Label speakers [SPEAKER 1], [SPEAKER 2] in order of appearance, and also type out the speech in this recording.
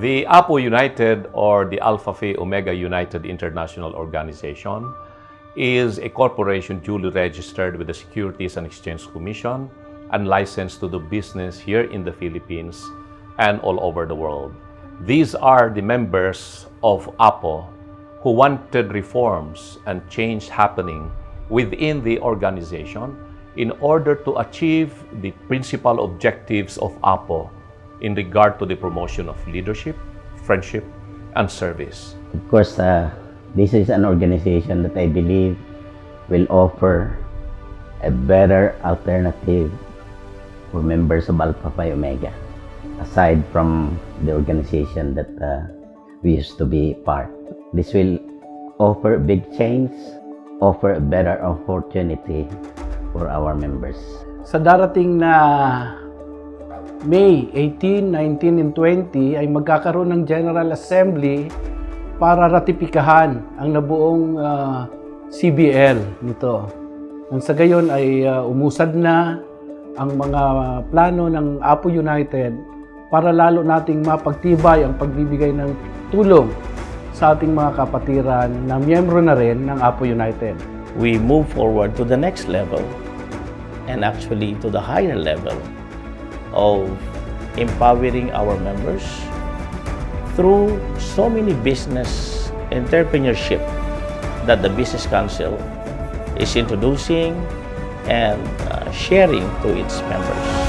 [SPEAKER 1] The APO United, or the Alpha Phi Omega United International Organization, is a corporation duly registered with the Securities and Exchange Commission and licensed to do business here in the Philippines and all over the world. These are the members of APO who wanted reforms and change happening within the organization in order to achieve the principal objectives of APO in regard to the promotion of leadership, friendship, and service.
[SPEAKER 2] Of course, this is an organization that I believe will offer a better alternative for members of Alpha Phi Omega, aside from the organization that we used to be part. This will offer big change, offer a better opportunity for our members.
[SPEAKER 3] Sa darating na May 18, 19, and 20 ay magkakaroon ng General Assembly para ratipikahan ang nabuong CBL nito. Nang sa gayon ay umusad na ang mga plano ng APO United para lalo nating mapagtibay ang pagbibigay ng tulong sa ating mga kapatiran na miyembro na rin ng APO United.
[SPEAKER 4] We move forward to the next level and actually to the higher level of empowering our members through so many business entrepreneurship that the Business Council is introducing and sharing to its members.